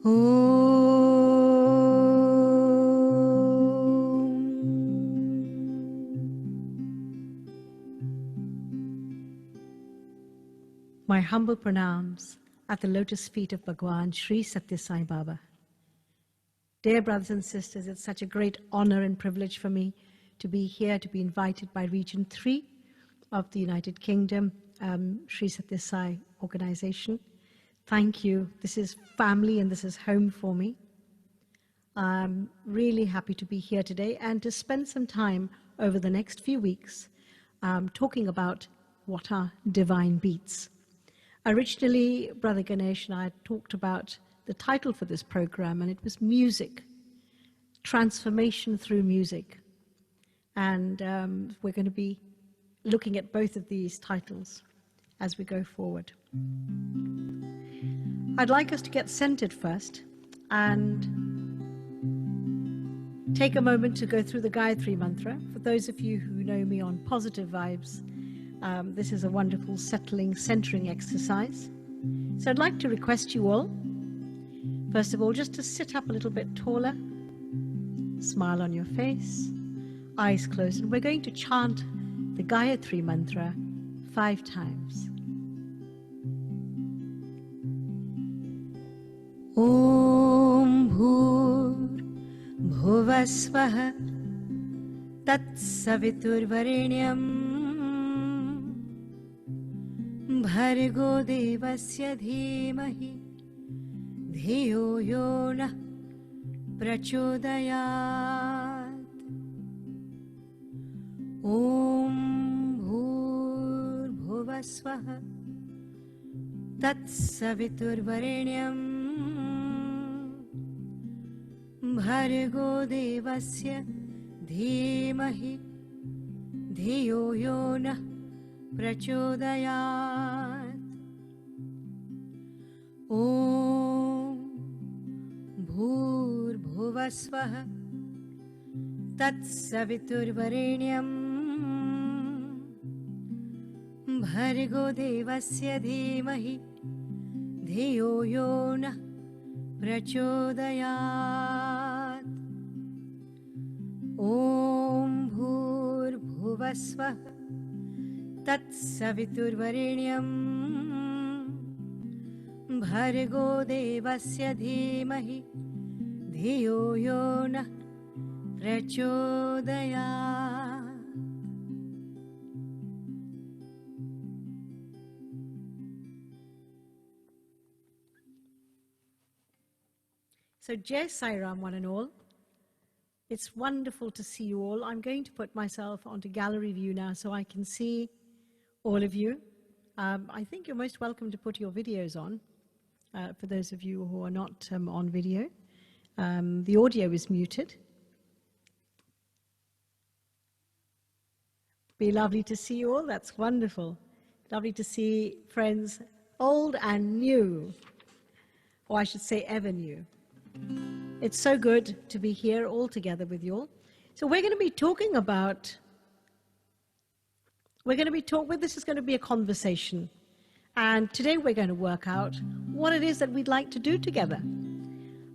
My humble pranams at the lotus feet of Bhagwan Sri Sathya Sai Baba. Dear brothers and sisters, it's such a great honor and privilege for me to be here, to be invited by Region 3 of the United Kingdom, Sri Sathya Sai organization. Thank you. This is family and this is home for me. I'm really happy to be here today and to spend some time over the next few weeks talking about what are divine beats. Originally, Brother Ganesh and I had talked about the title for this program, and it was Music, Transformation Through Music. And we're going to be looking at both of these titles as we go forward. I'd like us to get centered first and take a moment to go through the Gayatri Mantra. For those of you who know me on Positive Vibes, this is a wonderful settling, centering exercise. So I'd like to request you all, first of all, just to sit up a little bit taller, smile on your face, eyes closed, and we're going to chant the Gayatri Mantra 5 times. Om Bhur Bhuvasvaha Tat Savitur Varenyam Bhargo Devasya Dhimahi Dhiyo Yo Nah Prachodayat. Om Bhur Bhuvasvaha Tat Savitur Varenyam Bhargo Devasya Dhimahi Dhiyo Yo Nah Prachodayat. Om Bhur Bhuvasvaha Tat Savitur Varenyam Bhargo Devasya Dhimahi Dhiyo Yo Nah Prachodayat. Om Bhur Bhuvasvaha Tat Savitur Varenyam Bhargo Devasya Dhimahi Dhiyo Yo Nah Prachodayat. So Jai Sai Ram, one and all. It's wonderful to see you all. I'm going to put myself onto gallery view now so I can see all of you. I think you're most welcome to put your videos on, for those of you who are not on video. The audio is muted. Be lovely to see you all. That's wonderful. Lovely to see friends old and new, or I should say ever new. It's so good to be here all together with you all. So we're going to be talking about, this is going to be a conversation. And today we're going to work out what it is that we'd like to do together.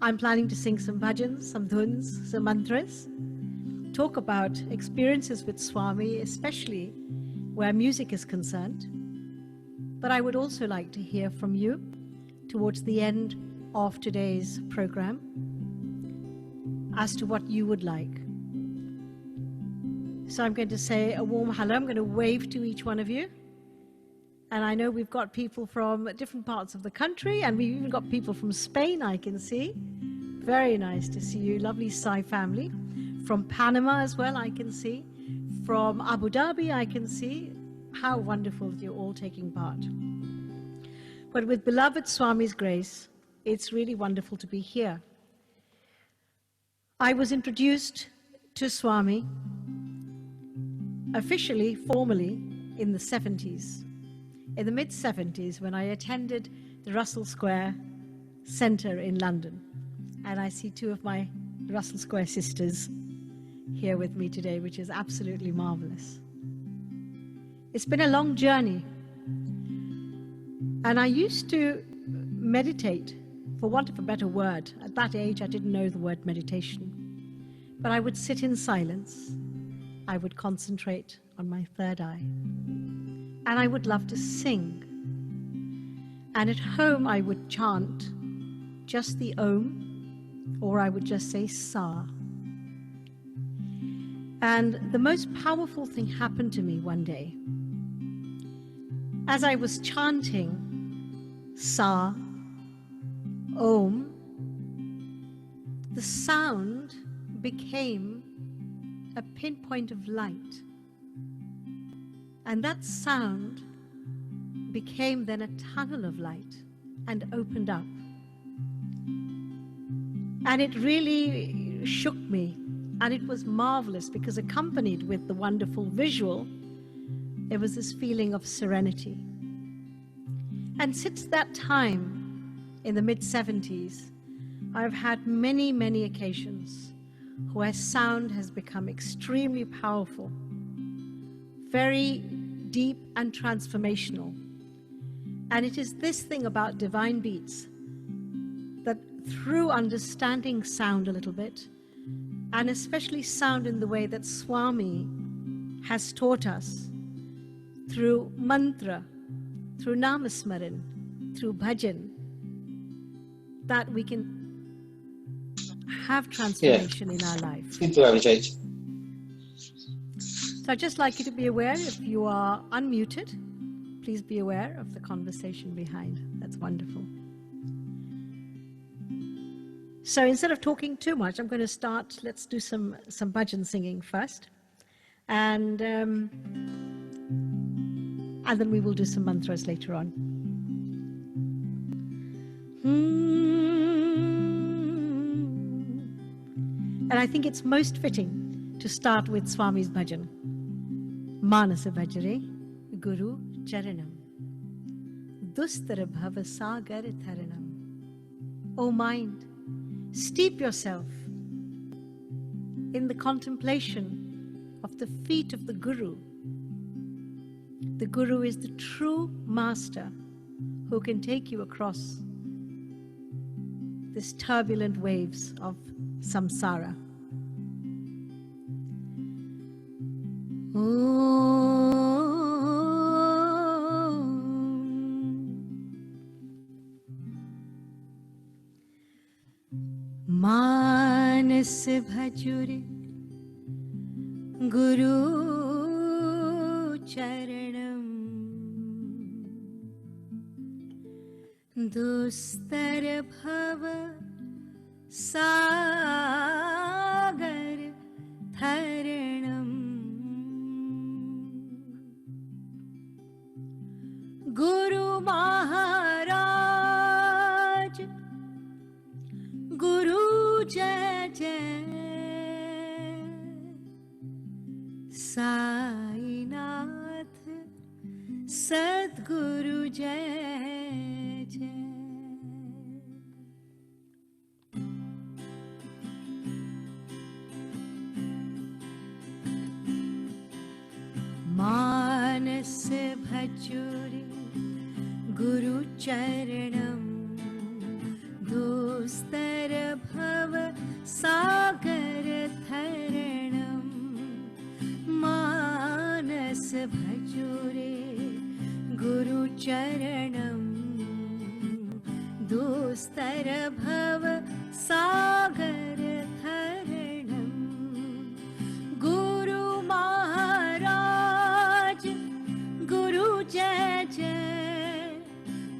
I'm planning to sing some bhajans, some dhuns, some mantras, talk about experiences with Swami, especially where music is concerned. But I would also like to hear from you towards the end of today's program as to what you would like. So I'm going to say a warm hello. I'm going to wave to each one of you. And I know we've got people from different parts of the country, and we've even got people from Spain, I can see. Very nice to see you. Lovely Sai family. From Panama as well, I can see. From Abu Dhabi, I can see. How wonderful that you're all taking part. But with beloved Swami's grace, it's really wonderful to be here. I was introduced to Swami officially, formally, in the 70s. In the mid-70s, when I attended the Russell Square Centre in London. And I see 2 of my Russell Square sisters here with me today, which is absolutely marvelous. It's been a long journey. And I used to meditate for want of a better word, at that age I didn't know the word meditation, but I would sit in silence, I would concentrate on my third eye, and I would love to sing. And at home I would chant just the Om, or I would just say Sa. And the most powerful thing happened to me one day. As I was chanting Sa, Om, the sound became a pinpoint of light. And that sound became then a tunnel of light and opened up. And it really shook me. And it was marvelous because accompanied with the wonderful visual, there was this feeling of serenity. And since that time, in the mid-70s, I've had many, many occasions where sound has become extremely powerful, very deep and transformational. And it is this thing about divine beats that through understanding sound a little bit, and especially sound in the way that Swami has taught us, through mantra, through namasmaran, through bhajan, that we can have transformation in our life. So I'd just like you to be aware, if you are unmuted, please be aware of the conversation behind. That's wonderful. So instead of talking too much, I'm going to start, let's do some bhajan singing first. And then we will do some mantras later on. And I think it's most fitting to start with Swami's bhajan. Manasa Bhajare, Guru Charanam, Dustara Bhava Sagar Tharanam. O mind, steep yourself in the contemplation of the feet of the Guru. The Guru is the true master who can take you across these turbulent waves of samsara. Manas bhajure Guru Charanam, Dustara bhava sagar tharanam, Guru Maharaj, Guru Jai Jai, Sainath, Sadguru Jai Jai. Manas bhajure Guru Charanam, Dostara bhava sagar tharanam. Manas bhajure Guru Charanam, Dostara bhava sagar tharanam. Guru Maharaj, Guru Jai Jai,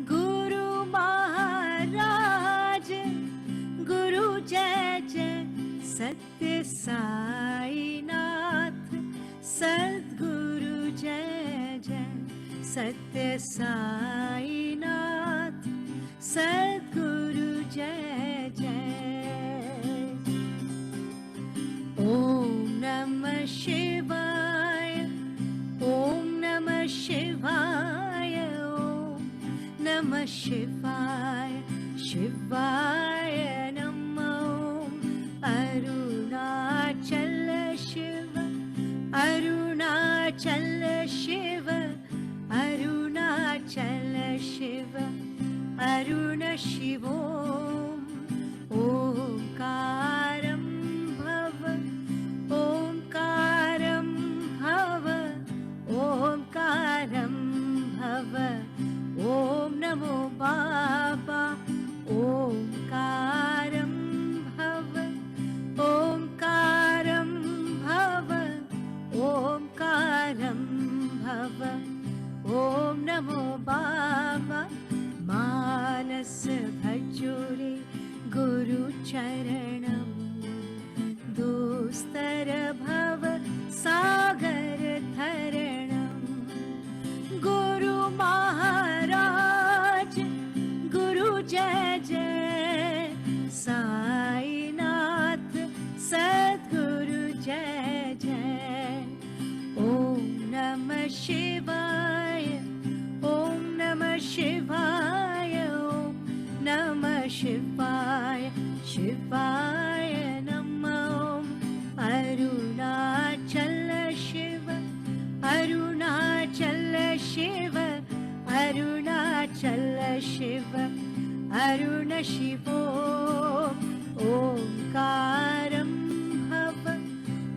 Guru Maharaj, Guru Jai Jai, Sathya Sainath, Sadguru Jai Jai, Sathya Sainath, Sadguru Jai Jai. Om Namah Shivaya, Om Namah Shivaya, Om Namah Shivaya, Shivaya Namo. Arunachala Shiva, Arunachala Shiva, Arunachala Shiva, Aruna Shivo. Charanam Dostar Bhav Sagar Dharanam Guru Maharaj Guru Jai Jai Sai Nath Sadguru Jai Jai Om Namah Shivaya Om Namah Shivaya Om Namah Shivaya Shivaya Namah Arunachala Shiva Arunachala Shiva Arunachala Shiva Aruna Shivo Omkaram Bhava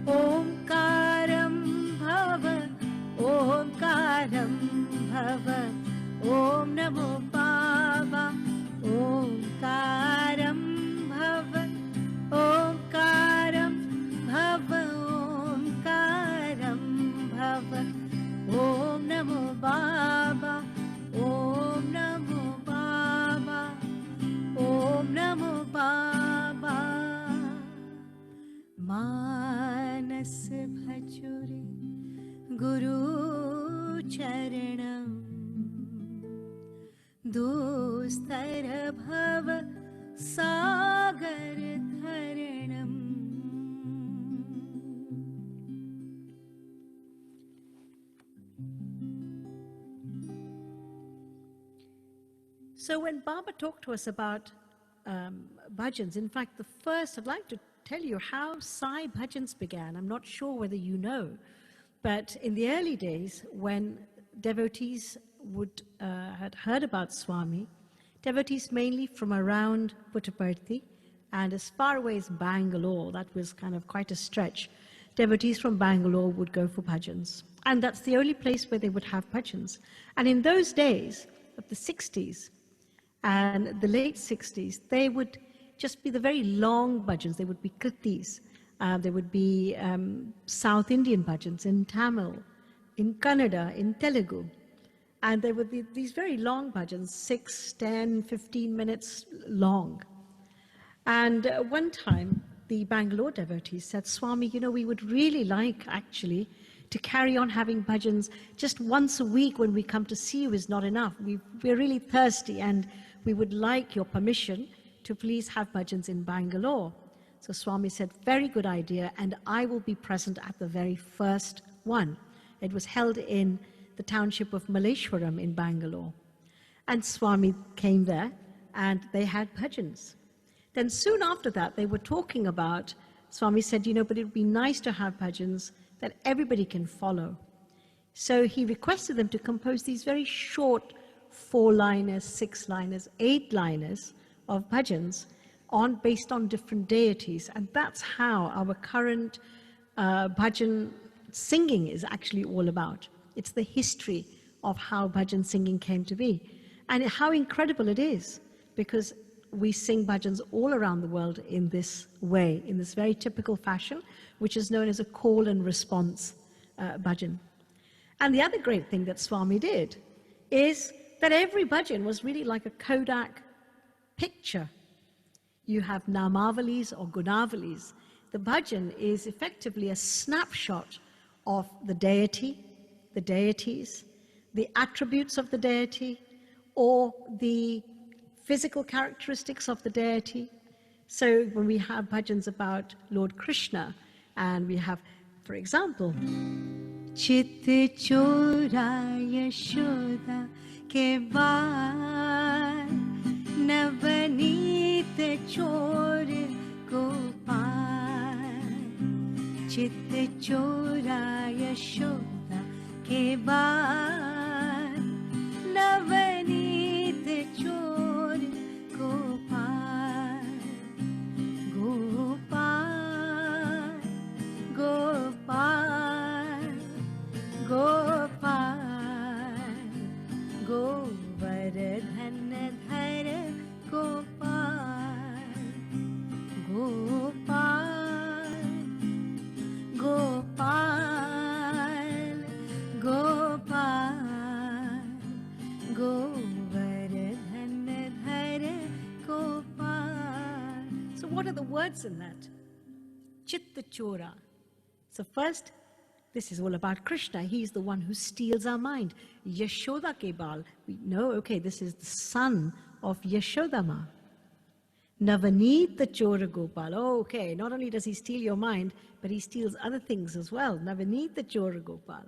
Omkaram Bhava Omkaram Bhava Om Namo Baba Omkaram Bhava Omkaram Bhava Omkaram Bhava Om Namo Baba Om Namo Baba Om Namo Baba Manas Bhajare Guru Charanam Dostar Bhav Sagar Dharanam. So when Baba talked to us about bhajans, in fact, I'd like to tell you how Sai bhajans began. I'm not sure whether you know, but in the early days when devotees had heard about Swami, devotees mainly from around Puttaparthi and as far away as Bangalore, that was kind of quite a stretch, devotees from Bangalore would go for bhajans. And that's the only place where they would have bhajans. And in those days of the 60s and the late 60s, they would just be the very long bhajans. They would be kirtis. There would be South Indian bhajans in Tamil, in Kannada, in Telugu. And there would be these very long bhajans, 6, 10, 15 minutes long. And one time, the Bangalore devotees said, Swami, you know, we would really like, actually, to carry on having bhajans just once a week when we come to see you is not enough. We're really thirsty, and we would like your permission to please have bhajans in Bangalore. So Swami said, very good idea, and I will be present at the very first one. It was held in the township of Malleshwaram in Bangalore. And Swami came there, and they had bhajans. Then soon after that, they were talking about, Swami said, you know, but it would be nice to have bhajans that everybody can follow. So he requested them to compose these very short 4-liners, 6-liners, 8-liners of bhajans based on different deities. And that's how our current bhajan singing is actually all about. It's the history of how bhajan singing came to be. And how incredible it is, because we sing bhajans all around the world in this way, in this very typical fashion, which is known as a call and response bhajan. And the other great thing that Swami did is that every bhajan was really like a Kodak picture. You have namavalis or gunavalis. The bhajan is effectively a snapshot of the deity, the deities, the attributes of the deity, or the physical characteristics of the deity. So when we have bhajans about Lord Krishna, and we have, for example, Chitta Chora Yashoda ke Baal Navaneet Chor Gopal Chitta Chora Yashoda ke Baal Navaneet Chor Gopal Gopal Gopal Gopal Govardhan Dhara Gopal Gopal Gopal Gopal Govardhan Dhara Gopal. So So what are the words in that? Chitta Chora. So first, this is all about Krishna. He's the one who steals our mind. Yashoda ke Baal. We know, okay, this is the son of Yashoda Ma. Navaneet the Chora Gopal. Oh, okay, not only does he steal your mind, but he steals other things as well. Navaneet the Chora Gopal.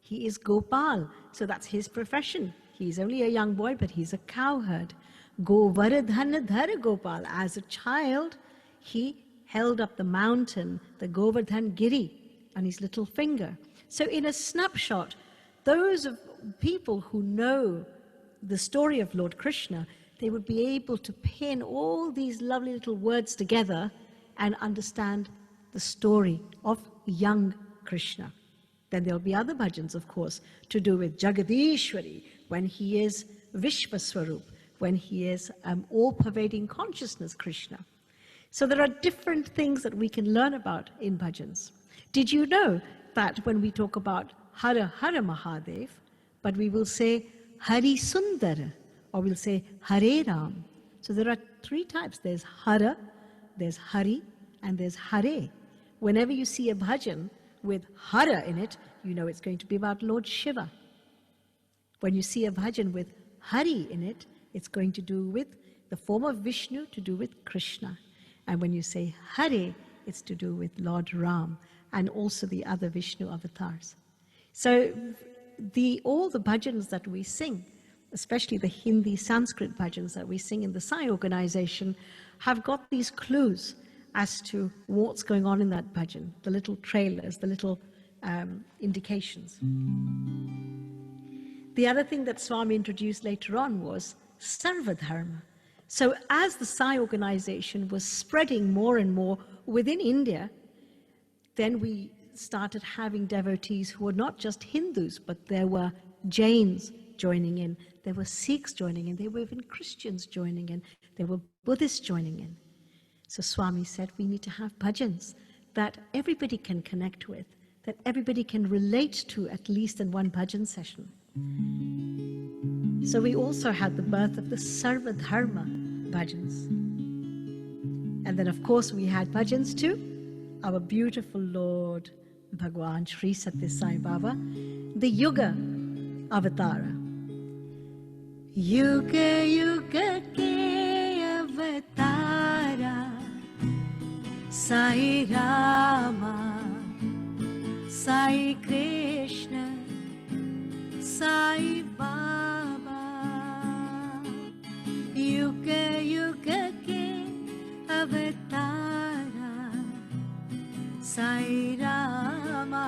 He is Gopal, so that's his profession. He's only a young boy, but he's a cowherd. Govardhan Dhara Gopal. As a child, he held up the mountain, the Govardhan Giri, on his little finger. So in a snapshot, those of people who know the story of Lord Krishna, they would be able to pin all these lovely little words together and understand the story of young Krishna. Then there'll be other bhajans, of course, to do with Jagadishwari, when he is Vishwaswarup, when he is all-pervading consciousness Krishna. So there are different things that we can learn about in bhajans. Did you know that when we talk about Hara Hara Mahadev, but we will say Hari Sundara, or we'll say Hare Ram. So there are three types. There's Hara, there's Hari, and there's Hare. Whenever you see a bhajan with Hara in it, you know it's going to be about Lord Shiva. When you see a bhajan with Hari in it, it's going to do with the form of Vishnu, to do with Krishna. And when you say Hare, it's to do with Lord Ram and also the other Vishnu avatars. So all the bhajans that we sing, especially the Hindi Sanskrit bhajans that we sing in the Sai organization, have got these clues as to what's going on in that bhajan, the little trailers, the little indications. The other thing that Swami introduced later on was Sarvadharma. So as the Sai organization was spreading more and more within India, then we started having devotees who were not just Hindus, but there were Jains joining in, there were Sikhs joining in, there were even Christians joining in, there were Buddhists joining in. So Swami said we need to have bhajans that everybody can connect with, that everybody can relate to at least in one bhajan session. So we also had the birth of the Sarvadharma bhajans. And then of course we had bhajans to our beautiful Lord Bhagwan Sri Sathya Sai Baba, the Yuga Avatara. Yuga Yuga ke Avatara, Sai Rama, Sai Krishna, Sai Baba. Yuga Yuga ke Avatara, Sai Rama,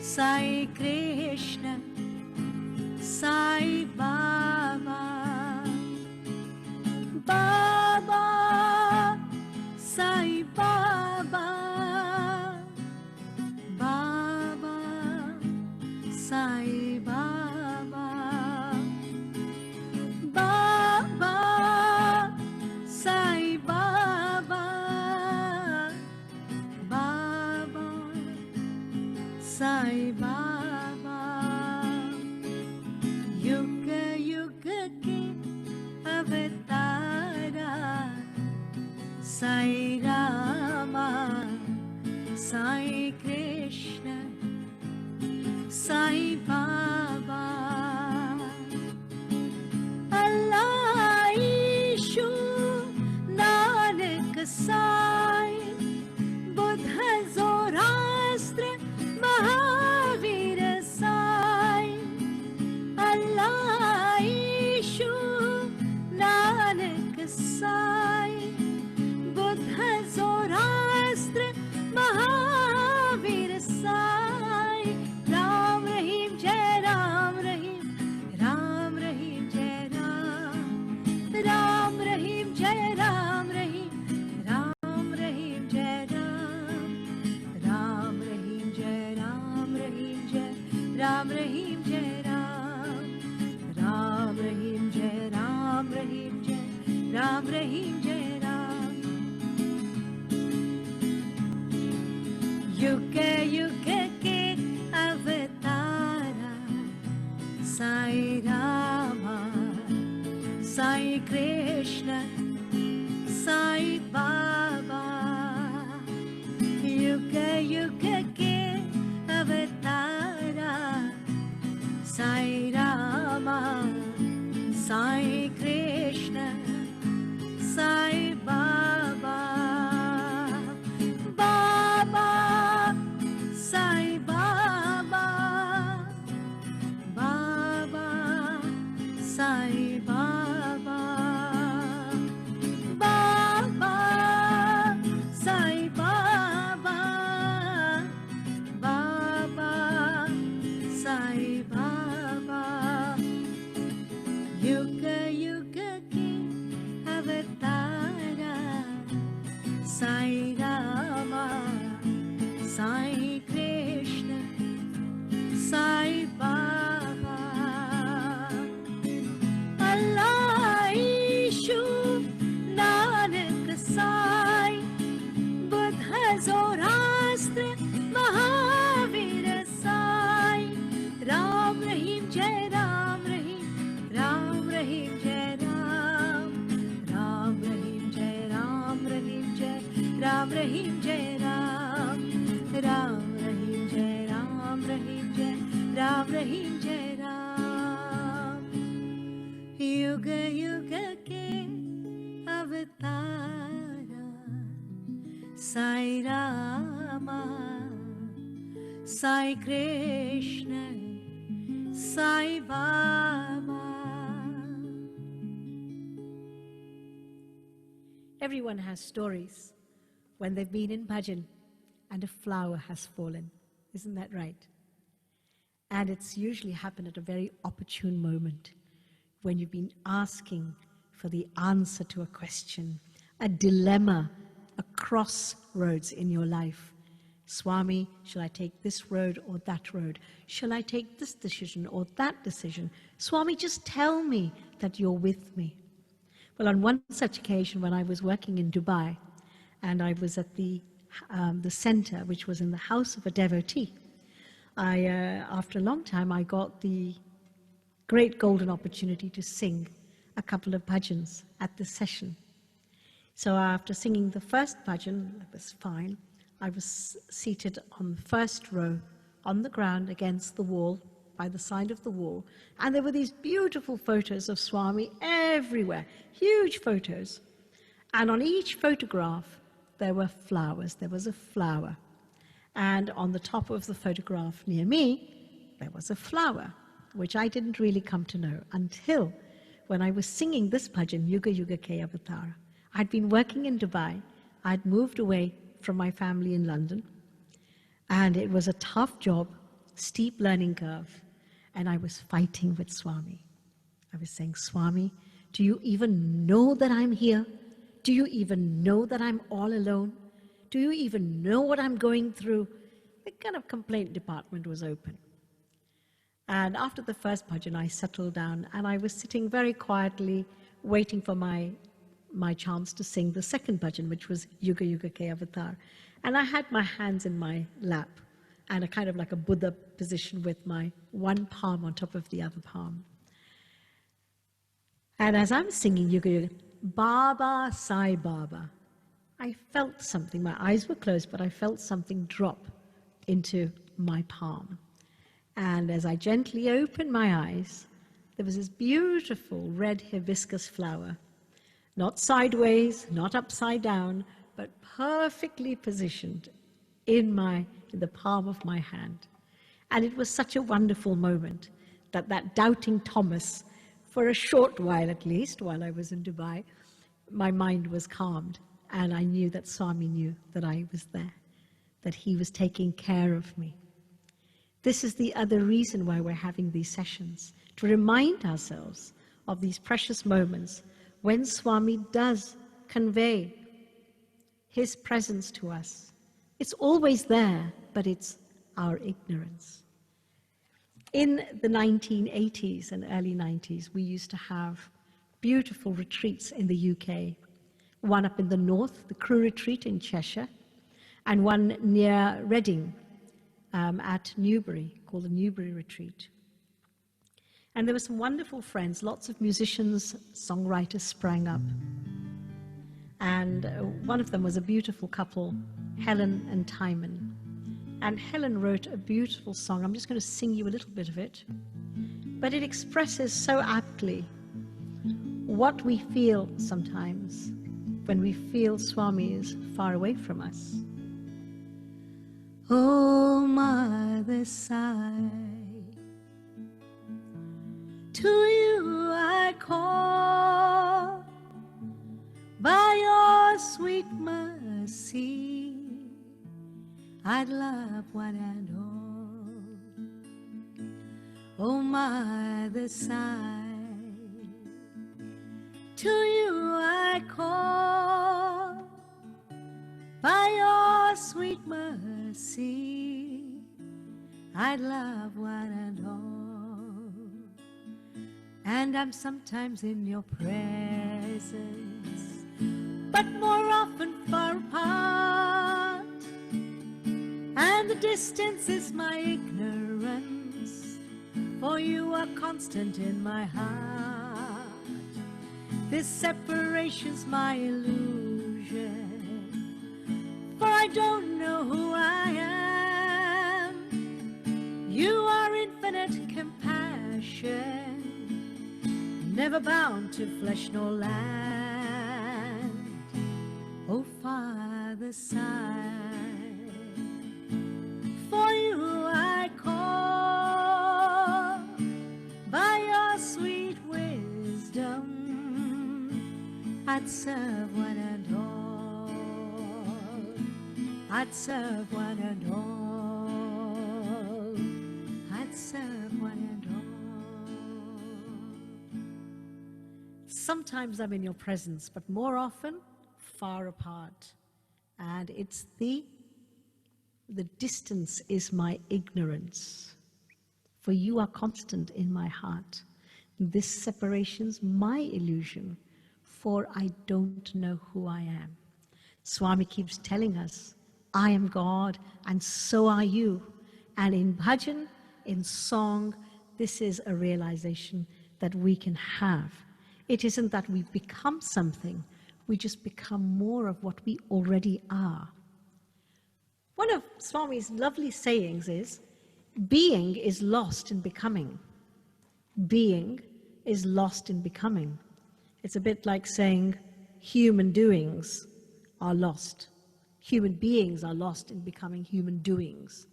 Sai Krishna, Sai Baba. Baba, Sai Baba, Baba, Sai Baba, Baba, Sai Baba, Baba, Sai Baba. Yuga Yuga ke Avatara, Sai Rama, Sai Krishna, Sai Baba. Allah Ishu Nanak Sai, Buddha Zoroastra Mahavira Sai. Allah Ishu Nanak Sai, Buddha Zoroastra Mahavira Sai. Ram Rahim Jai Ram Rahim, Ram Rahim Jai Ram, Ram Rahim Jai Ram Rahim, Ram Rahim Jai Ram, Ram Rahim Jai Ram Rahim Jai, Ram Rahim Jai Ram, Ram Rahim Jai Ram Rahim Jai, Ram Rahim Jai Ram. Yuga Yuga ke Avatara, Sai Rama, Sai Krishna, Sai Baba, Yuga Yuga ke Avatara, Sai Rama, Sai Krishna, Sai Baba, Baba, Sai Baba, Baba, Sai Baba, Baba, Sai Baba, Baba, Sai Baba, Yuga Yuga ke Avatara, Sai Rama, Sai Krishna, Sai Baba, Allah Ishu Nanak Sai, Buddha Zoroaster Mahavir Sai, Ram Rahim Jai Ram Rahim, Ram Rahim Jai Ram, Ram Rahim Jai Ram Rahim Jai, Ram Rahim Jai Ram, Ram Rahim Jai Ram Rahim Jai, Ram Rahim Jai Ram. Yuga Yuga ke Avatara, Sai Rama, Sai Krishna, Sai Baba. Everyone has stories when they've been in bhajan and a flower has fallen. Isn't that right? And it's usually happened at a very opportune moment when you've been asking for the answer to a question, a dilemma, a crossroads in your life. Swami, shall I take this road or that road? Shall I take this decision or that decision? Swami, just tell me that you're with me. Well, on one such occasion when I was working in Dubai, and I was at the center, which was in the house of a devotee, after a long time, I got the great golden opportunity to sing a couple of bhajans at the session. So after singing the first bhajan, it was fine. I was seated on the first row on the ground against the wall, by the side of the wall, and there were these beautiful photos of Swami everywhere, huge photos. And on each photograph, there were flowers. There was a flower. And on the top of the photograph near me, there was a flower, which I didn't really come to know until when I was singing this bhajan, Yuga Yuga Ke Avatara. I'd been working in Dubai. I'd moved away from my family in London. And it was a tough job, steep learning curve. And I was fighting with Swami. I was saying, Swami, do you even know that I'm here? Do you even know that I'm all alone? Do you even know what I'm going through? The kind of complaint department was open. And after the first bhajan, I settled down and I was sitting very quietly waiting for my chance to sing the second bhajan, which was Yuga Yuga Ke Avatar. And I had my hands in my lap and a kind of like a Buddha position with my one palm on top of the other palm. And as I'm singing Yuga Yuga, Baba, Sai Baba, I felt something. My eyes were closed, but I felt something drop into my palm. And as I gently opened my eyes, there was this beautiful red hibiscus flower, not sideways, not upside down, but perfectly positioned in the palm of my hand. And it was such a wonderful moment that doubting Thomas, for a short while at least, while I was in Dubai, my mind was calmed. And I knew that Swami knew that I was there, that he was taking care of me. This is the other reason why we're having these sessions, to remind ourselves of these precious moments when Swami does convey his presence to us. It's always there, but it's our ignorance. In the 1980s and early 90s, we used to have beautiful retreats in the UK. One up in the north, the Crew Retreat in Cheshire, and one near Reading at Newbury, called the Newbury Retreat. And there were some wonderful friends, lots of musicians, songwriters sprang up. And one of them was a beautiful couple, Helen and Timon. And Helen wrote a beautiful song. I'm just going to sing you a little bit of it. But it expresses so aptly what we feel sometimes when we feel Swami is far away from us. Oh, mother sigh, to you I call, by your sweet mercy I'd love one and all. Oh, mother sigh, to you I call, by your sweet mercy I'd love one and all. And I'm sometimes in your presence, but more often far apart, and the distance is my ignorance, for you are constant in my heart. This separation's my illusion, for I don't know who I am. You are infinite compassion, never bound to flesh nor land. Oh, Father, sigh, for you I call, by your sweet wisdom I'd serve one and all. I'd serve one and all. I'd serve one and all. Sometimes I'm in your presence, but more often far apart. And it's the distance is my ignorance, for you are constant in my heart. This separation's my illusion, for I don't know who I am. Swami keeps telling us, I am God and so are you. And in bhajan, in song, this is a realization that we can have. It isn't that we become something, we just become more of what we already are. One of Swami's lovely sayings is, being is lost in becoming. Being is lost in becoming. It's a bit like saying human doings are lost. Human beings are lost in becoming human doings.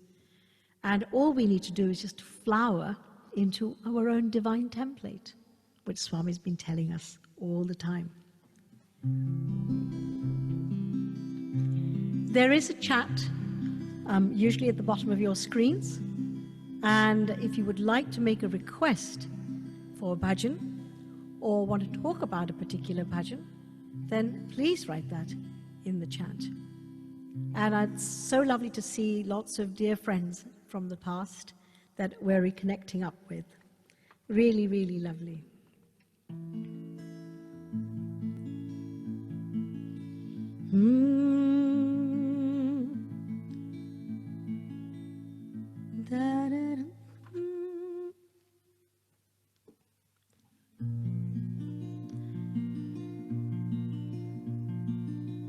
And all we need to do is just flower into our own divine template, which Swami's been telling us all the time. There is a chat, usually at the bottom of your screens, and if you would like to make a request for a bhajan or want to talk about a particular bhajan, then please write that in the chat. And it's so lovely to see lots of dear friends from the past that we're reconnecting up with. Really, really lovely.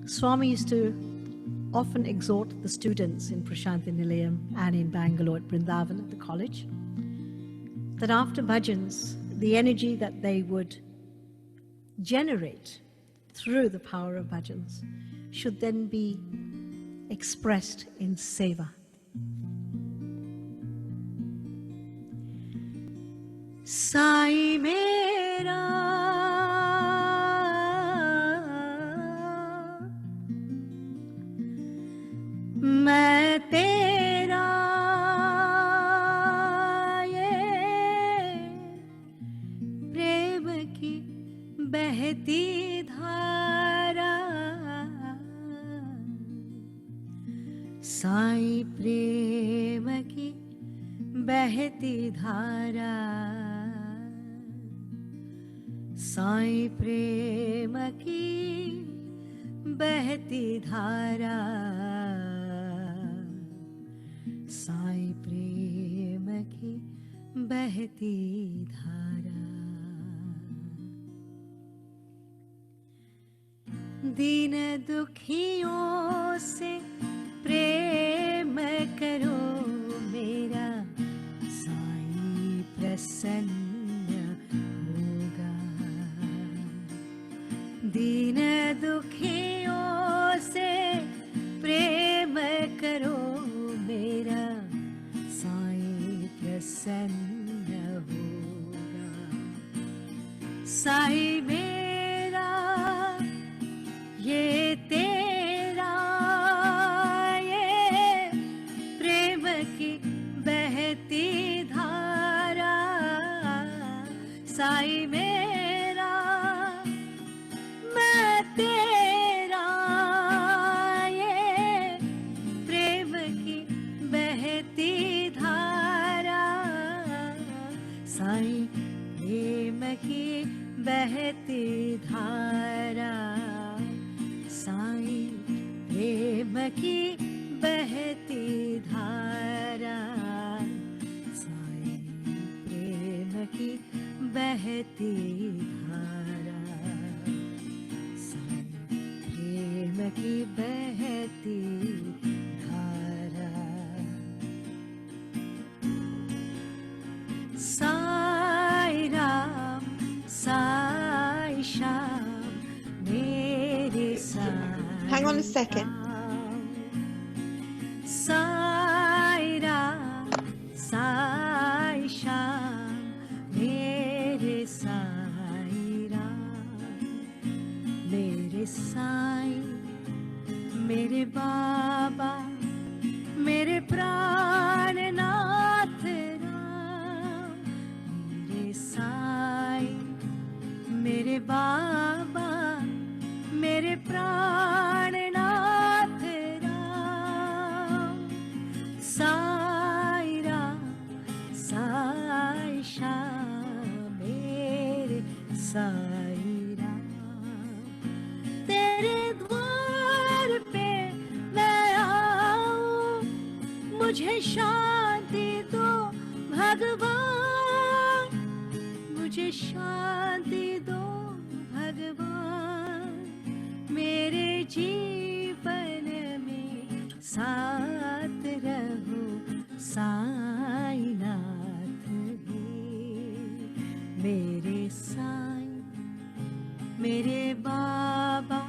Swami used to often exhort the students in Prashanthi Nilayam and in Bangalore at Vrindavan at the college that after bhajans, the energy that they would generate through the power of bhajans should then be expressed in seva. Sai Mera, मैं तेरा, ये प्रेम की बहती धारा, साईं प्रेम की बहती धारा, साईं प्रेम की बहती धारा, साईं प्रेम की बहती धारा। दीन दुखियों से प्रेम करो मेरा, साईं प्रसन्न होगा। दीन दुखियों से प्रेम करो मेरा, साईं प्रसन्न होगा। साईं मेरा ये तेरा ये प्रेम की बहती धारा, साईं मेरा मैं तेरा, ये प्रेम की बहती धारा, साईं प्रेम की बहती धारा, साईं प्रेम की बहती धारा, साईं प्रेम की बहती धारा, साईं प्रेम की बहती धारा। साईं राम साईं श्याम मेरे Sai. Hang on a second. Sai Ram Sai Shyam मेरे साईं राम, मेरे साईं मेरे बाबा मेरे प्राणनाथ राम, मेरे साईं मेरे बाबा मेरे प्राणनाथ राम, साईं राम साईं श्याम मेरे साईं राम। तेरे द्वार पे मैं आऊं, मुझे शांति दो भगवान, मुझे शांति दो भगवान, मेरे जीवन में साथ रहो साईं नाथ भी। मेरे साईं मेरे बाबा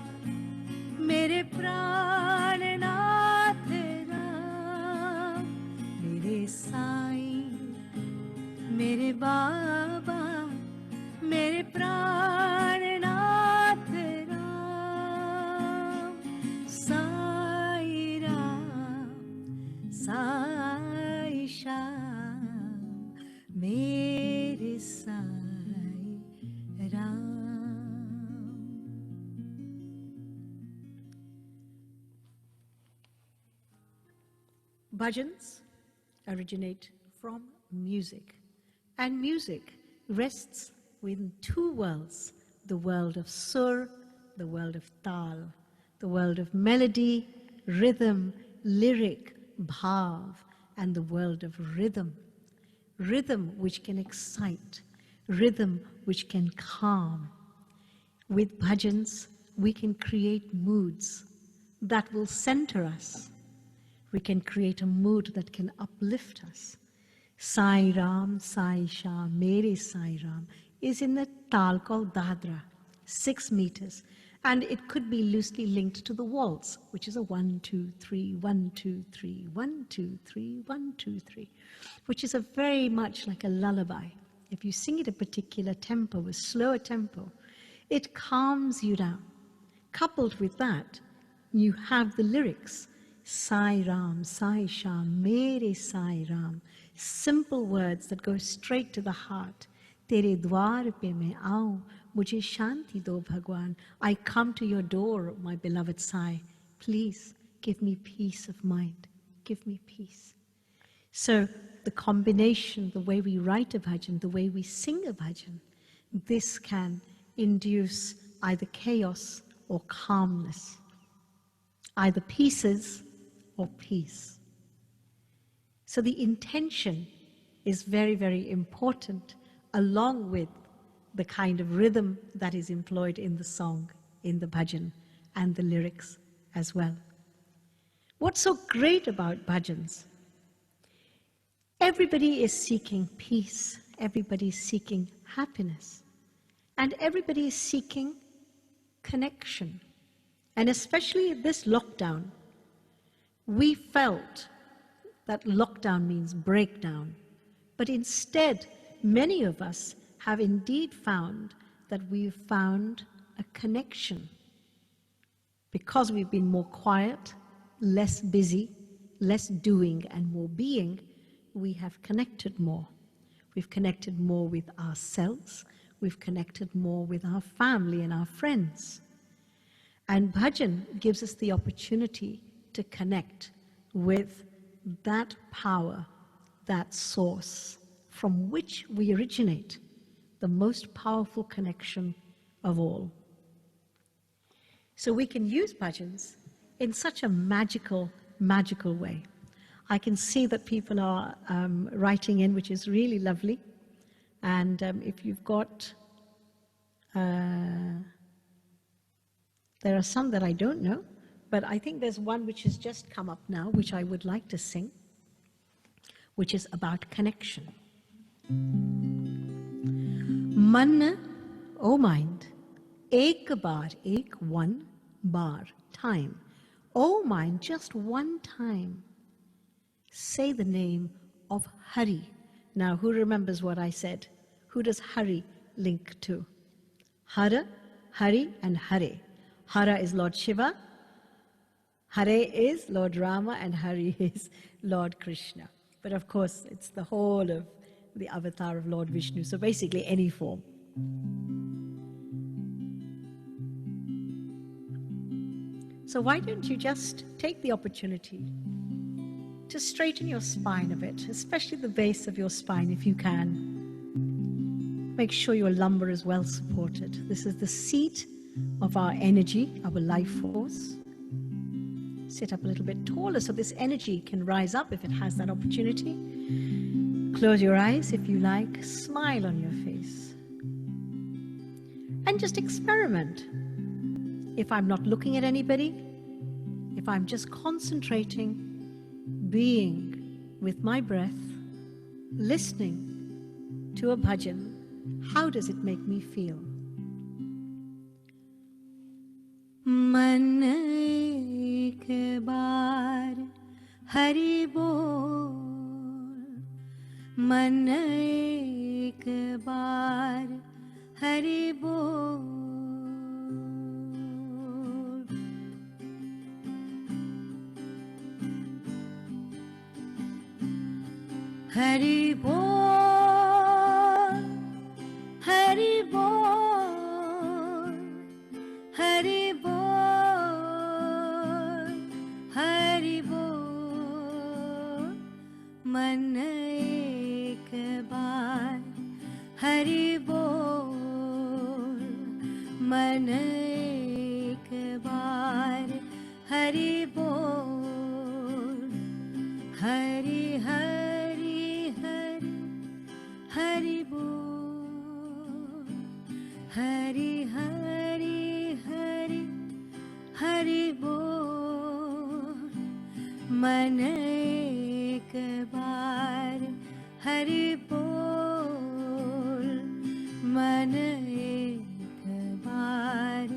मेरे प्राणनाथ राम, मेरे साईं मेरे बाबा मेरे प्राणनाथ राम, साईं राम साईं श्याम मेरे Sai Ram. Bhajans originate from music, and music rests within two worlds, the world of sur, the world of tal, the world of melody, rhythm, lyric, bhav, and the world of rhythm. Rhythm which can excite, rhythm which can calm. With bhajans, we can create moods that will center us. We can create a mood that can uplift us. Sai Ram, Sai Shyam, Mere Sai Ram is in the tal called Dhara, 6 meters, and it could be loosely linked to the waltz, which is a 1, 2, 3, 1, 2, 3, 1, 2, 3, 1, 2, 3, which is a very much like a lullaby. If you sing at a particular tempo, a slower tempo, it calms you down. Coupled with that, you have the lyrics, Sai Ram, Sai Shyam, Mere Sai Ram, simple words that go straight to the heart. Tere dwar pe main aau, mujhe shanti do Bhagwan. I come to your door, my beloved Sai. Please give me peace of mind. Give me peace. So the combination, the way we write a bhajan, the way we sing a bhajan, this can induce either chaos or calmness, either pieces or peace. So the intention is very, very important, along with the kind of rhythm that is employed in the song, in the bhajan. and the lyrics as well. What's so great about bhajans? Everybody is seeking peace, everybody is seeking happiness, and everybody is seeking connection. And especially this lockdown, we felt that lockdown means breakdown. But instead, many of us have indeed found that we've found a connection. Because we've been more quiet, less busy, less doing and more being, we have connected more. We've connected more with ourselves. We've connected more with our family and our friends. And bhajan gives us the opportunity to connect with that power, that source from which we originate, the most powerful connection of all. So we can use bhajans in such a magical, magical way. I can see that people are writing in, which is really lovely. And if you've got, there are some that I don't know, but I think there's one which has just come up now, which I would like to sing, which is about connection. Man, O mind, ek baar, one bar, time. O mind, just one time, say the name of Hari. Now, who remembers what I said? Who does Hari link to? Hara, Hari, and Hare. Hara is Lord Shiva, Hare is Lord Rama, and Hari is Lord Krishna. But of course, it's the whole of the avatar of Lord Vishnu, so basically any form. So why don't you just take the opportunity to straighten your spine a bit, especially the base of your spine if you can. Make sure your lumbar is well supported. This is the seat of our energy, our life force. Sit up a little bit taller so this energy can rise up if it has that opportunity. Close your eyes if you like. Smile on your face. And just experiment. If I'm not looking at anybody, if I'm just concentrating, being with my breath, listening to a bhajan, how does it make me feel? Man ek baar Hari bol, man ek baar Hari bol, Hari bol, Hari bol, Hari bol, Hari bol, man ek baar Hari bol, man ek baar Hari bol, Hari Hari Hari Hari bol, Hari Hari Hari Hari bol, man ek baar Hari bol, man ek baar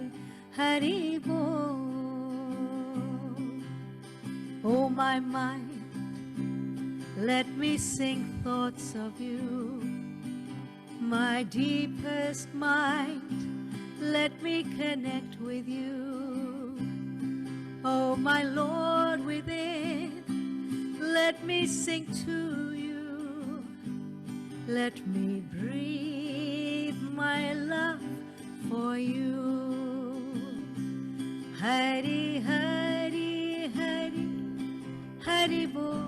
Hari bol. Oh my mind, let me sing thoughts of you. My deepest mind, let me connect with you. Oh my Lord within, let me sing to you. Let me breathe my love for you. Hari Hari Hari Hari bol,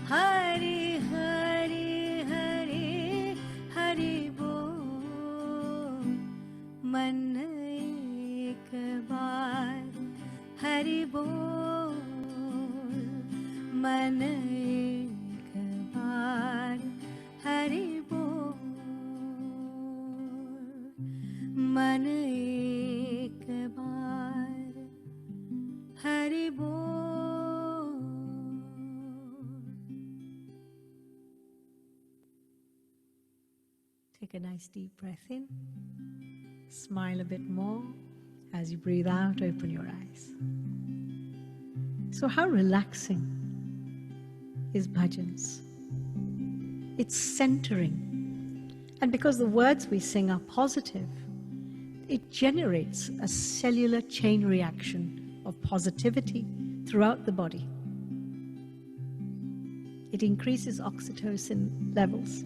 Hari Hari Hari Hari bol, man ek baar Hari bol, man ek baar Hari bol, man ek nice deep breath in. Smile a bit more. As you breathe out, open your eyes. So how relaxing is bhajans? It's centering. And because the words we sing are positive, it generates a cellular chain reaction of positivity throughout the body. It increases oxytocin levels.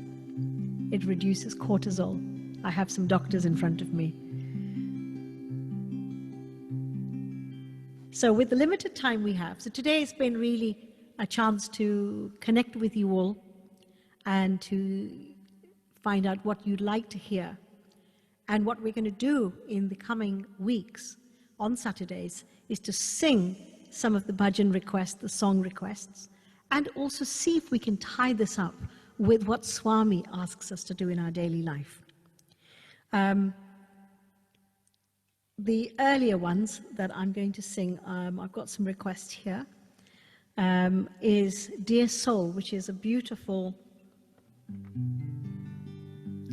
It reduces cortisol. I have some doctors in front of me. So with the limited time we have, so today has been really a chance to connect with you all and to find out what you'd like to hear. And what we're going to do in the coming weeks on Saturdays is to sing some of the bhajan requests, the song requests, and also see if we can tie this up with what Swami asks us to do in our daily life. The earlier ones that I'm going to sing, I've got some requests here, is Dear Soul, which is a beautiful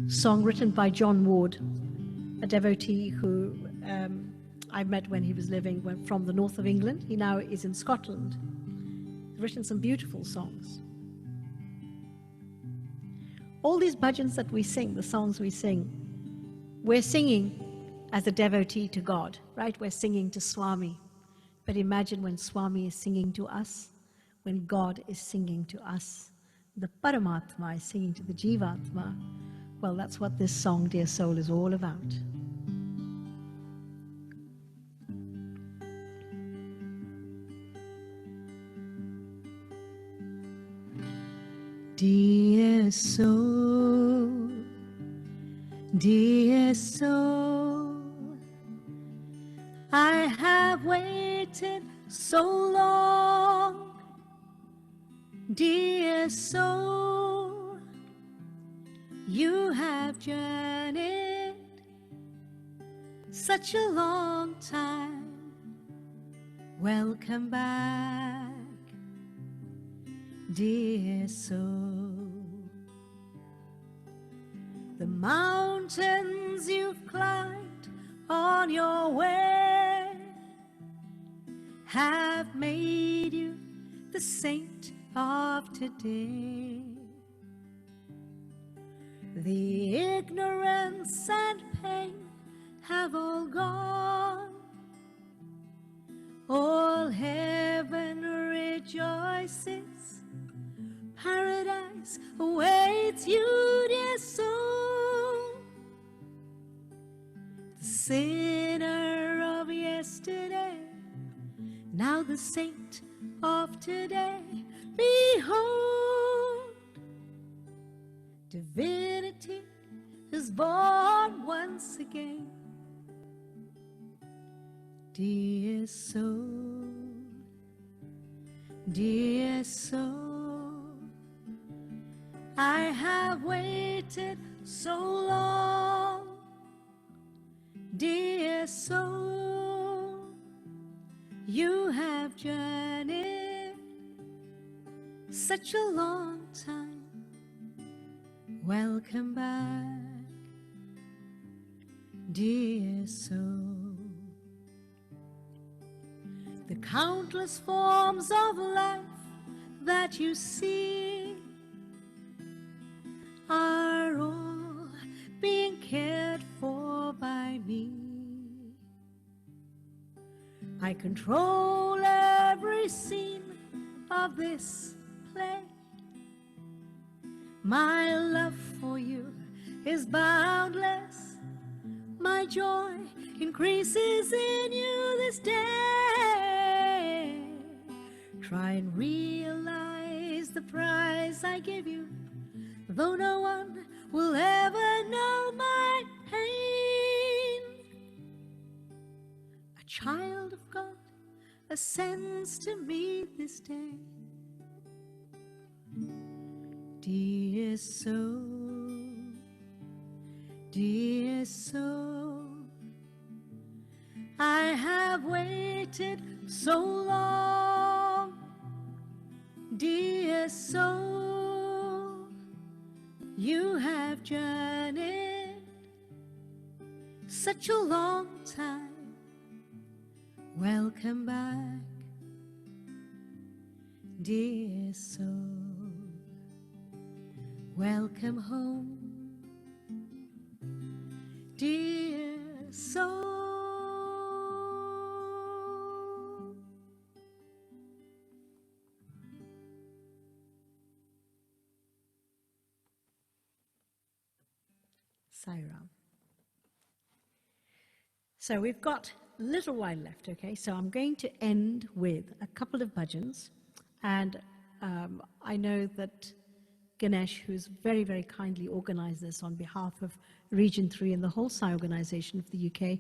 song written by John Ward, a devotee who I met when he was living from the north of England. He now is in Scotland. He's written some beautiful songs. All these bhajans that we sing, the songs we sing, we're singing as a devotee to God, right? We're singing to Swami. But imagine when Swami is singing to us, when God is singing to us, the Paramatma is singing to the Jivatma. Well, that's what this song, Dear Soul, is all about. Dear soul, dear soul, I have waited so long. Dear soul, you have journeyed such a long time. Welcome back, dear soul. The mountains you've climbed on your way have made you the saint of today. The ignorance and pain have all gone. All heaven rejoices. Paradise awaits you, dear soul. The sinner of yesterday, now the saint of today. Behold, divinity is born once again. Dear soul, dear soul, I have waited so long. Dear soul, you have journeyed such a long time. Welcome back, dear soul. The countless forms of life that you see are all being cared for by me. I control every scene of this play. My love for you is boundless. My joy increases in you this day. Try and realize the prize I give you, though no one will ever know my pain. A child of God ascends to me this day. Dear soul, dear soul, I have waited so long. Dear soul, you have journeyed such a long time. Welcome back, dear soul. Welcome home, dear soul. Sairam. So we've got a little while left, okay? So I'm going to end with a couple of bhajans. And I know that Ganesh, who's very, very kindly organized this on behalf of Region 3 and the whole SAI organization of the UK,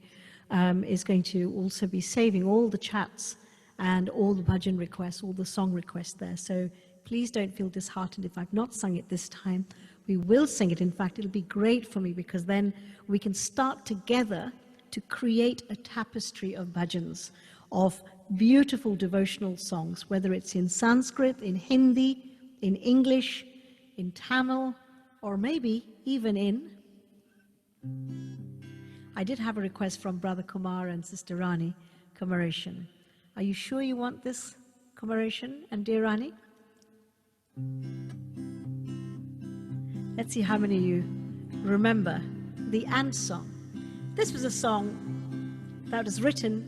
is going to also be saving all the chats and all the bhajan requests, all the song requests there. So please don't feel disheartened if I've not sung it this time. We will sing it. In fact, it'll be great for me because then we can start together to create a tapestry of bhajans, of beautiful devotional songs, whether it's in Sanskrit, in Hindi, in English, in Tamil, or maybe even in... I did have a request from Brother Kumar and Sister Rani, Kumaration. Are you sure you want this, Kumaration and dear Rani? Let's see how many of you remember the Ant Song. This was a song that was written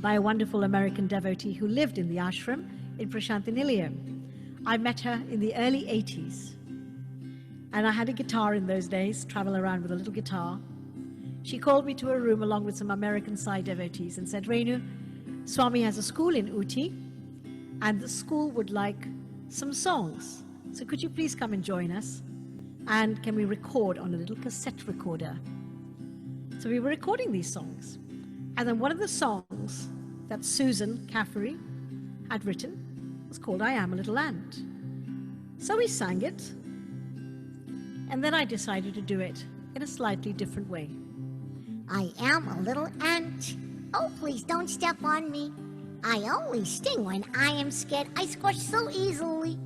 by a wonderful American devotee who lived in the ashram in Prashanthinilayam. I met her in the early 80s, and I had a guitar in those days, travel around with a little guitar. She called me to her room along with some American Sai devotees and said, Renu, Swami has a school in Uti, and the school would like some songs. So could you please come and join us? And can we record on a little cassette recorder? So we were recording these songs. And then one of the songs that Susan Caffery had written was called I Am a Little Ant. So we sang it. And then I decided to do it in a slightly different way. I am a little ant. Oh, please don't step on me. I only sting when I am scared. I squash so easily.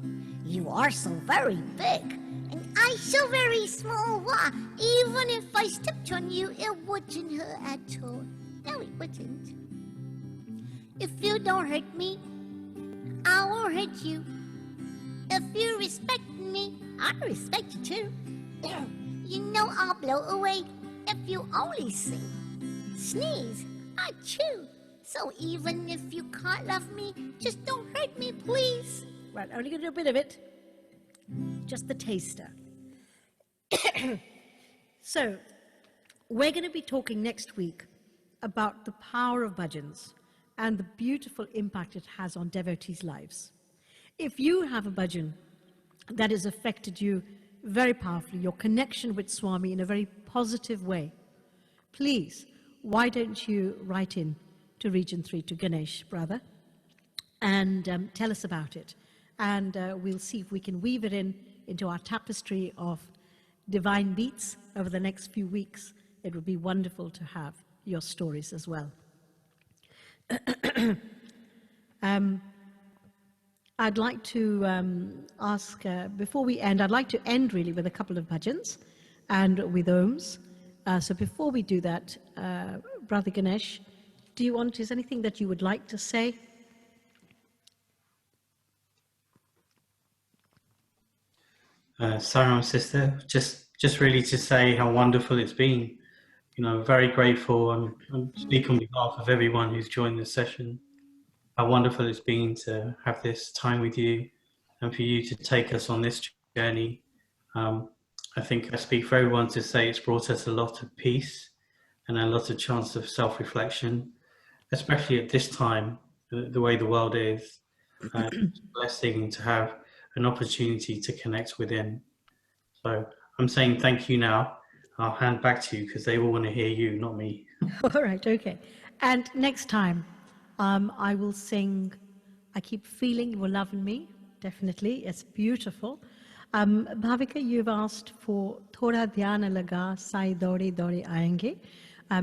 You are so very big, and I so very small. Why? Even if I stepped on you, it wouldn't hurt at all. No, it wouldn't. If you don't hurt me, I won't hurt you. If you respect me, I respect you too. You know I'll blow away if you only sing. Sneeze, I chew. So even if you can't love me, just don't hurt me, please. Right, only going to do a bit of it. Just the taster. So, we're going to be talking next week about the power of bhajans and the beautiful impact it has on devotees' lives. If you have a bhajan that has affected you very powerfully, your connection with Swami in a very positive way, please, why don't you write in to Region 3, to Ganesh, brother, and tell us about it. And we'll see if we can weave it into our tapestry of divine beats over the next few weeks. It would be wonderful to have your stories as well. I'd like to ask, before we end, I'd like to end really with a couple of bhajans and with ohms. So before we do that, Brother Ganesh, is anything that you would like to say? Saram, sister, just really to say how wonderful it's been. You know, very grateful and speak on behalf of everyone who's joined this session. How wonderful it's been to have this time with you and for you to take us on this journey. I think I speak for everyone to say it's brought us a lot of peace and a lot of chance of self-reflection, especially at this time, the way the world is. It's a blessing to have an opportunity to connect within. So I'm saying thank you now. I'll hand back to you because they all want to hear you, not me. All right, okay. And next time, I will sing I Keep Feeling You Were Loving Me. Definitely, it's beautiful. Bhavika, you've asked for Thoda Dhyana Laga Sai Dori Dori Aayenge.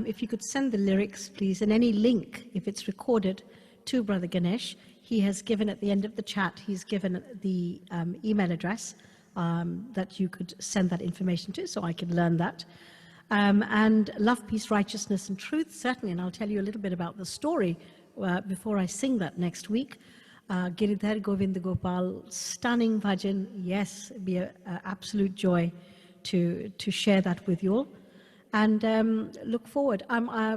If you could send the lyrics, please, and any link, if it's recorded, to Brother Ganesh. He has given at the end of the chat, he's given the email address that you could send that information to, so I can learn that. And love, peace, righteousness, and truth, certainly. And I'll tell you a little bit about the story before I sing that next week. Giridhar Govind Gopal, stunning bhajan. Yes, it'd be an absolute joy to share that with you all. And look forward.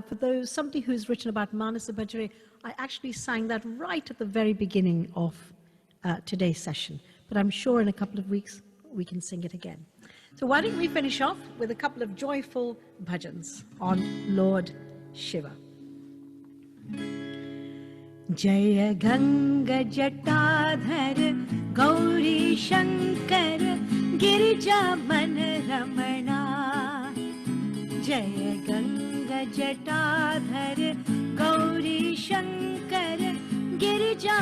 For somebody who's written about Manasa Bhajare, I actually sang that right at the very beginning of today's session. But I'm sure in a couple of weeks we can sing it again. So why don't we finish off with a couple of joyful bhajans on Lord Shiva. Jaya Ganga Jatadhar Gauri Shankara Girija Ramana. Jaya Ganga Jatadhar Gauri Shankara Girija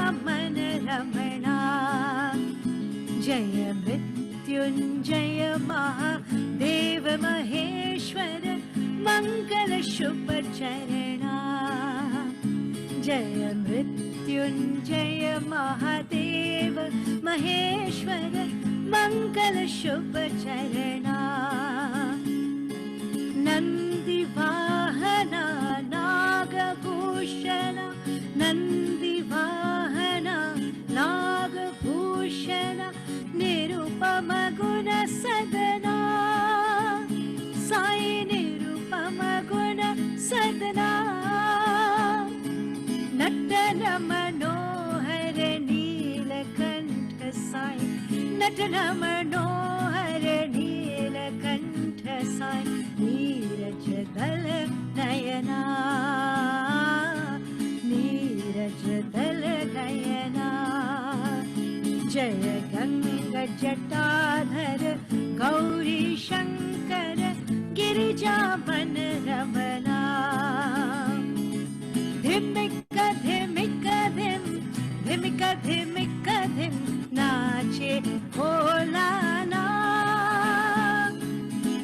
Ramana. Jaya Mrityunjaya Mahadeva Maheshwara Mangala Shubha Charana. Jaya Mrityunjaya Mahadeva Maheshwara Mangala Shubha Charana. Nandi Vahana Nagabhushana Nandi Vahana Nagabhushana Nirupama Guna Sadana Sai Nirupama Guna Sadana Natana Manohara Neelakantha Sai Natana Manohara Neelakantha Sai Neerajadala Nayana Neerajadala Nayana. Jaya Ganga Jatadhar Gauri Shankara Girija Ramana. Dhimika Dhimika Dhim Dhimika Dhimika Dhim Naachey Bhola na.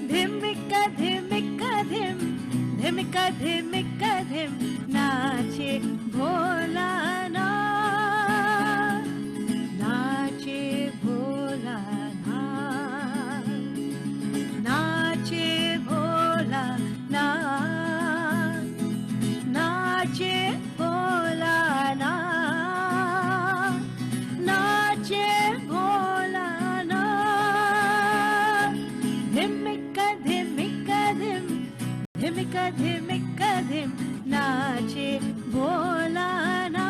Dhimika Dhimika Dhim Dhimika Dhimika Dhim Naachey Bhola na. Naachey Bhola na. Naachey Bhola na. Naachey Bhola na. Naachey Bhola na. Dhimika Dhimika Dhim Dhimika Dhimika Dhim Naachey Bhola na.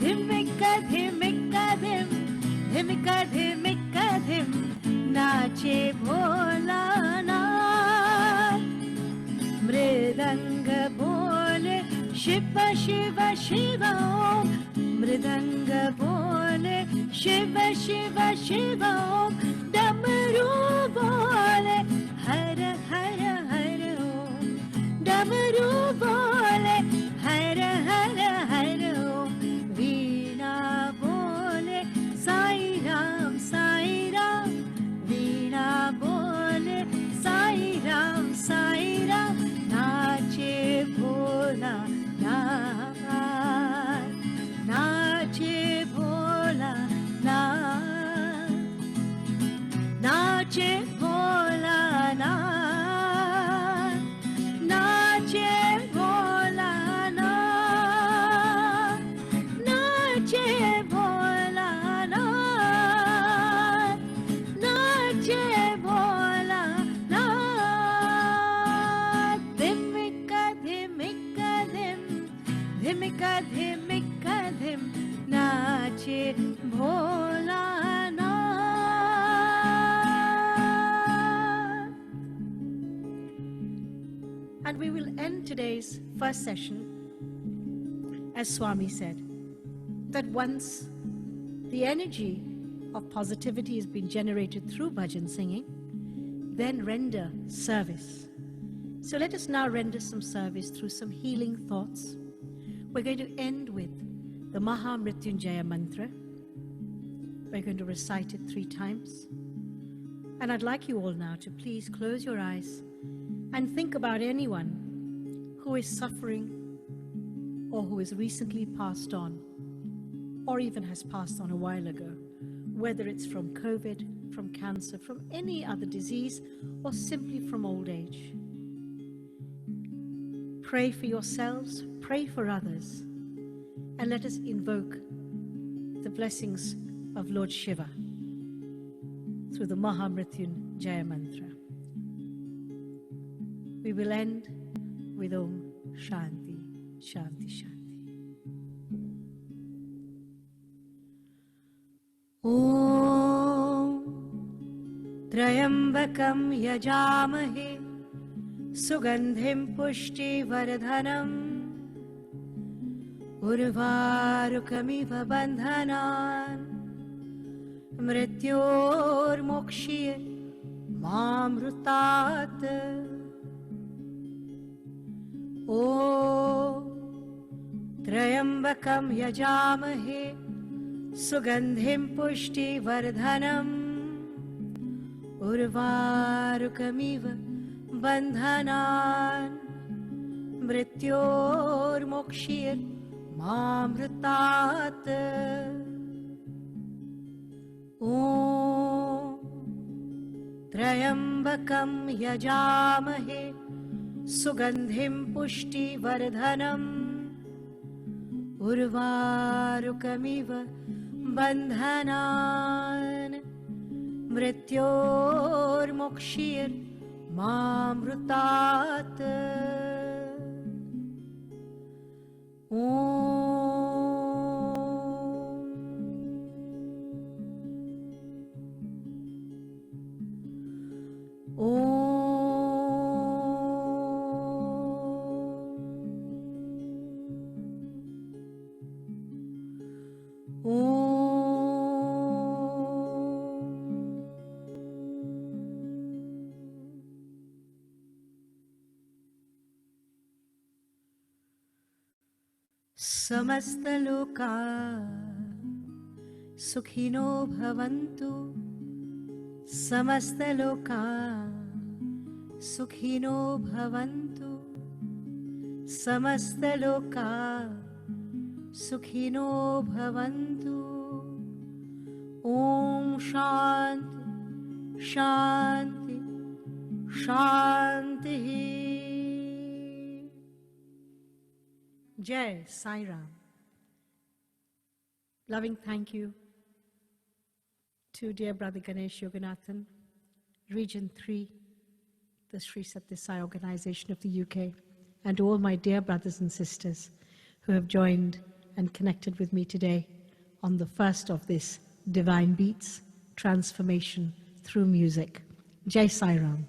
Dhimika Dhimika Dhim Dhimika Dhimika Dhim Naachey Bhola na. Mridanga bole Shiva Shiva Shiva Om. Mridanga bole Shiva Shiva Shiva Om. Damaru bole Hara Hara Hara Om. Damaru bole Hara Hara Hara Om. Veena bole Sai Ram Sai Ram. Veena bole Sai Ram Sai Ram. Naachey Bhola na. Naachey Bhola na. Naachey Bhola na. Naachey Bhola na. Naachey Bhola na. Naachey Bhola na. Dhimika Dhimika Dhim Dhimika Dhimika Dhim Naachey Bhola na. And we will end today's first session, as Swami said, that once the energy of positivity has been generated through bhajan singing, then render service. So let us now render some service through some healing thoughts. We're going to end with the Maha Mrityunjaya mantra. We're going to recite it 3 times. And I'd like you all now to please close your eyes and think about anyone who is suffering or who has recently passed on or even has passed on a while ago, whether it's from COVID from cancer, from any other disease, or simply from old age. Pray for yourselves, pray for others, and let us invoke the blessings of Lord Shiva through the Mahamrityunjaya mantra. We will end with Om Shanti, Shanti, Shanti. Om Trayambakam Yajamahe Sugandhim Pushti Vardhanam Urvarukamiva Bandhanan Mrityor Mokshir Mamrutat Om Trayambakam Yajamahe Sugandhim Pushti Vardhanam Urvarukamiva Bandhanan Mrityor Mokshir Mamrutat Om Trayambakam Yajamahe Sugandhim Pushti Vardhanam Urvarukamiva Bandhanan Mrityor Mokshir Mamrutat Samastaloka Sukhino Bhavantu Samastaloka Sukhino Bhavantu Samastaloka Sukhino Bhavantu Om Shanti Shanti Shanti. Jai Sai Ram. Loving thank you to dear brother Ganesh Yoganathan, Region 3, the Sri Sathya Sai organization of the UK, and to all my dear brothers and sisters who have joined and connected with me today on the first of this Divine Beats, transformation through music. Jai Sai Ram.